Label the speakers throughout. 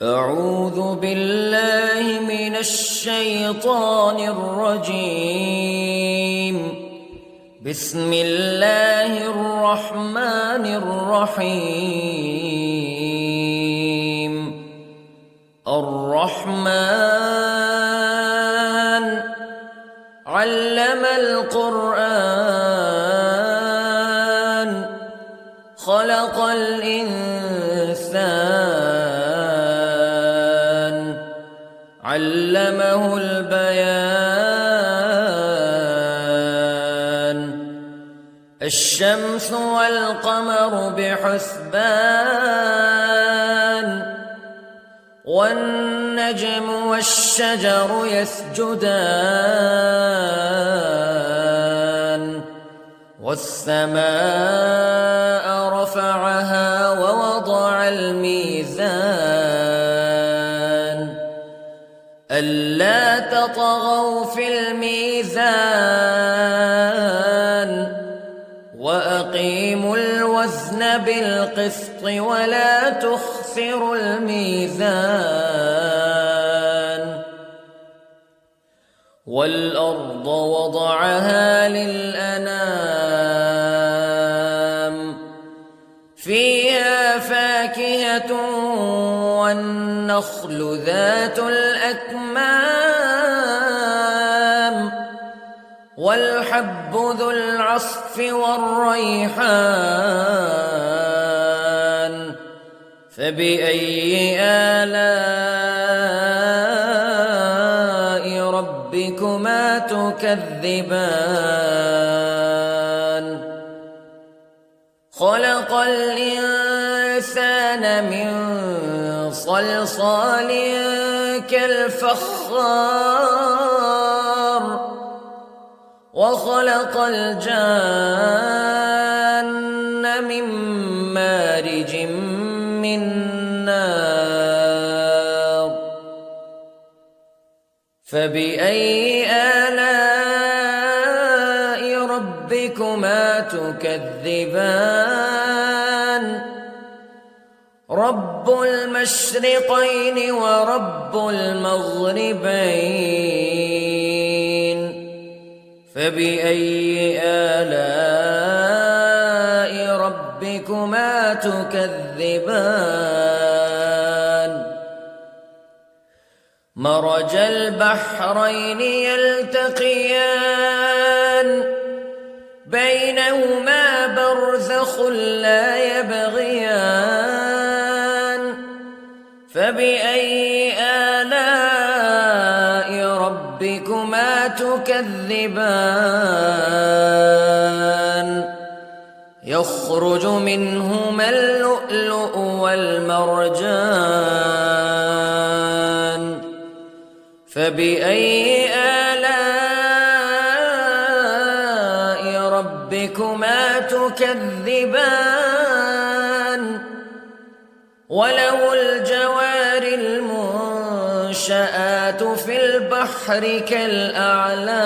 Speaker 1: أعوذ بالله من الشيطان الرجيم. بسم الله الرحمن الرحيم. الرحمن علم القرآن خلق الإنسان علمه البيان. الشمس والقمر بحسبان والنجم والشجر يسجدان والسماء رفعها ووضع الميزان ألا تطغوا في الميزان وأقيموا الوزن بالقسط ولا تخسروا الميزان. والأرض وضعها للأنام فيها فاكهة والنخل ذات الأكمام والحب ذو العصف والريحان فبأي آلاء ربكما تكذبان. خلق الإنسان من صلصال كالفخار وخلق الجان من مارج من نار فبأي آلاء ربكما تكذبان. رب المشرقين ورب المغربين فبأي آلاء ربكما تكذبان. مرج البحرين يلتقيان بينهما برزخ لا يبغيان فبأي آلاء ربكما تكذبان. يخرج منهما اللؤلؤ والمرجان فبأي آلاء ربكما تكذبان. وله الجوار المنشآت في البحر كالأعلام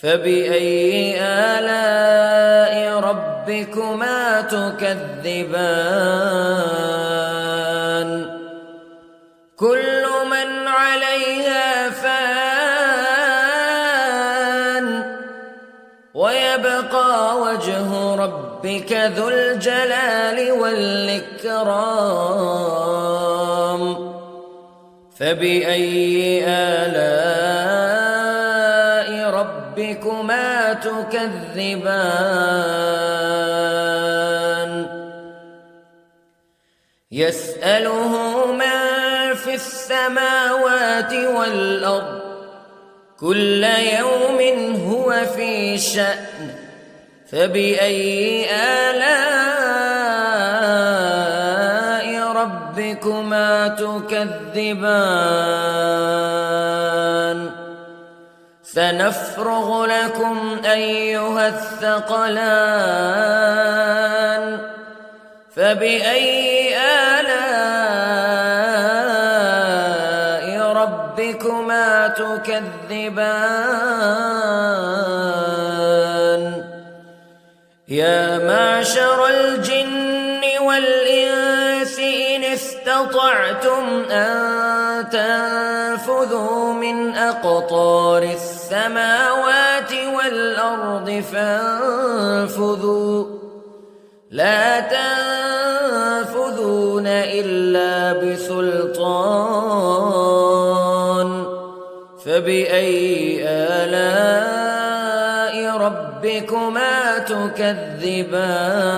Speaker 1: فبأي آلاء ربكما تكذبان. كل من عليها فان ويبقى وجه ربك ذو الجلال والإكرام فبأي آلاء ربكما تكذبان. يسأله من في السماوات والأرض كل يوم هو في شأن فبأي آلاء ربكما تكذبان. سنفرغ لكم أيها الثقلان فبأي آلاء ربكما تكذبان. يا معشر الجن والإنس استطعتم أن تنفذوا من أقطار السماوات والأرض فانفذوا لا تنفذون إلا بسلطان فبأي آلاء ربكما تكذبان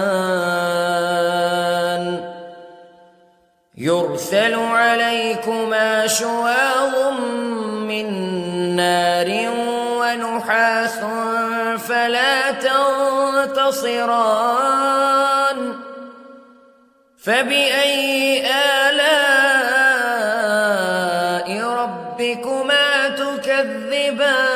Speaker 1: يرسل عليكما شواظ من نار ونحاس فلا تنتصران فبأي آلاء ربكما تكذبان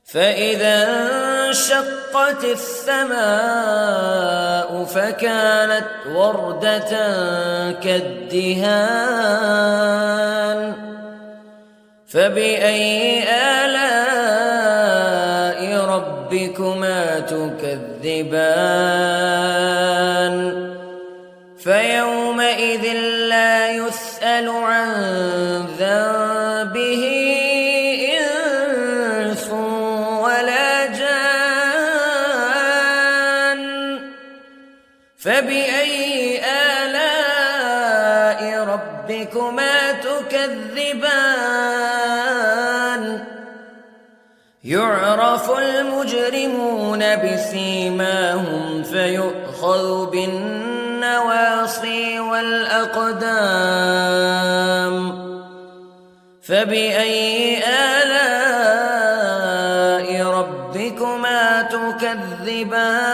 Speaker 1: فإذا انشقت السماء فكانت وردة كالدهان فبأي آلاء ربكما تكذبان فيومئذ لا يسأل عن ذنبه إنس ولا جان فبأي آلاء ربكما تكذبان يعرف المجرمون بسيماهم فيؤخذ بالنواصي والأقدام فبأي آلاء ربكما تكذبان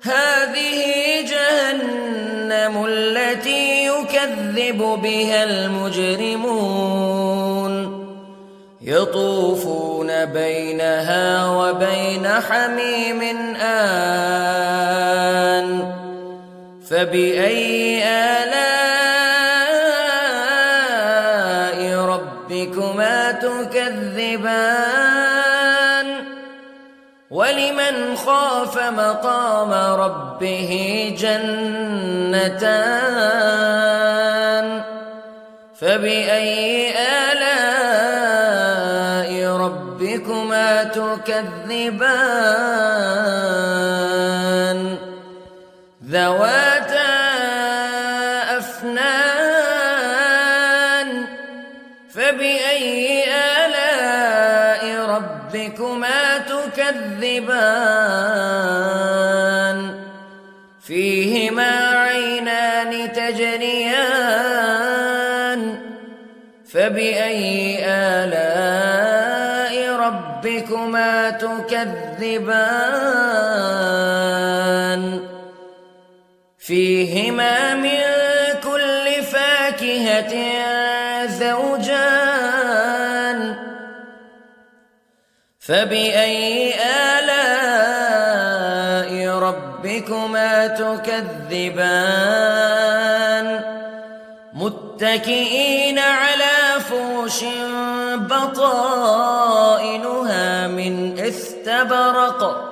Speaker 1: هذه جهنم التي يكذب بها المجرمون يطوفون بينها وبين حميم آن فبأي آلاء ربكما تكذبان ولمن خاف مقام ربه جنتان فبأي آلاء ربكما تكذبان ذواتا أفنان فبأي آلاء ربكما تكذبان فيهما عينان تجريان فبأي آلاء ربكما تكذبان فيهما من كل فاكهة زوجان فبأي آلاء ربكما تكذبان متكئين على فرش بطائنها من استبرق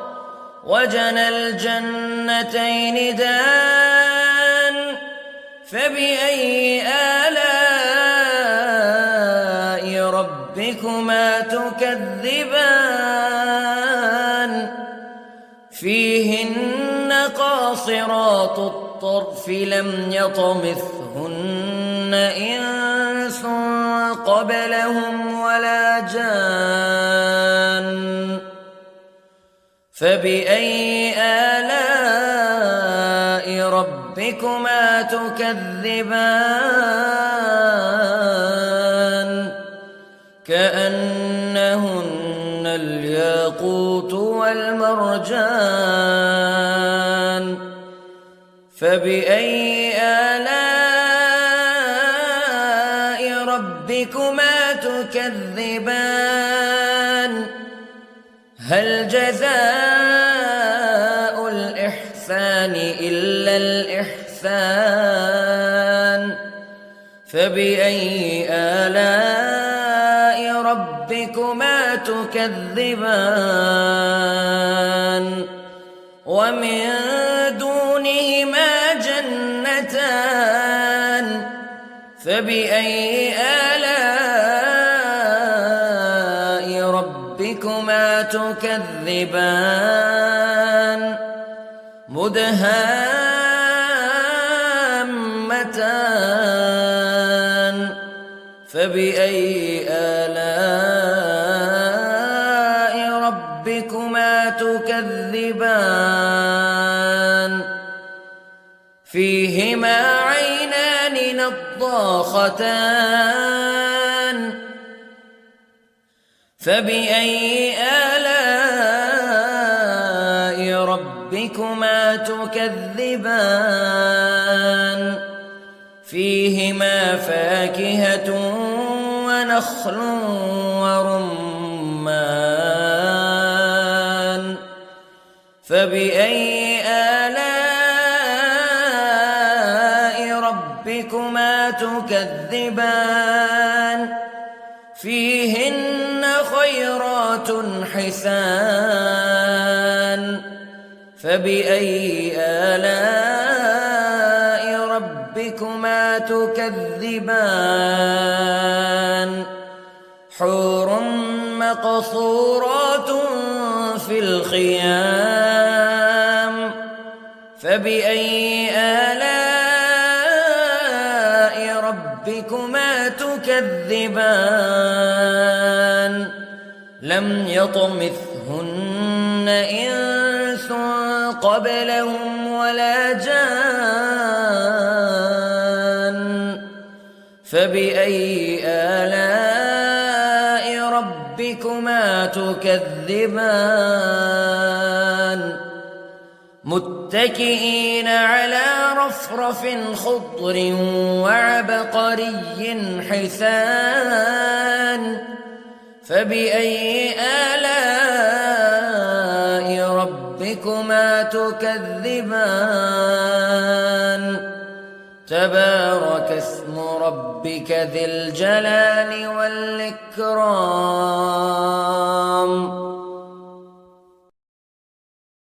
Speaker 1: وجنى الجنتين دان فبأي آلاء ربكما تكذبان فيهن قاصرات الطرف لم يطمثهن إنس قبلهم ولا جان فبأي آلاء ربكما تكذبان كأنهن الياقوت والمرجان فبأي آلاء ربكما تكذبان هل جزاء الإحسان إلا الإحسان فبأي آلاء ربكما تكذبان ومن دونهما جنتان فبأي آلاء ربكما تكذبان مدهامتان فبأي آلاء ربكما تكذبان فيهما عينان نضاختان فبأي آلاء ربكما تكذبان فيهما فاكهة ونخل ورمان فبأي آلاء ربكما تكذبان فيهن خيرات حسان فبأي آلاء ربكما تكذبان حور مقصورات في الخيام فبأي آلاء ربكما تكذبان لم يطمثهن إنس قبلهم ولا جان فبأي آلاء ربكما تكذبان متكئين على رفرف خضر وعبقري حسان فبأي آلاء ربكما تكذبان تبارك اسم ربك ذي الجلال والإكرام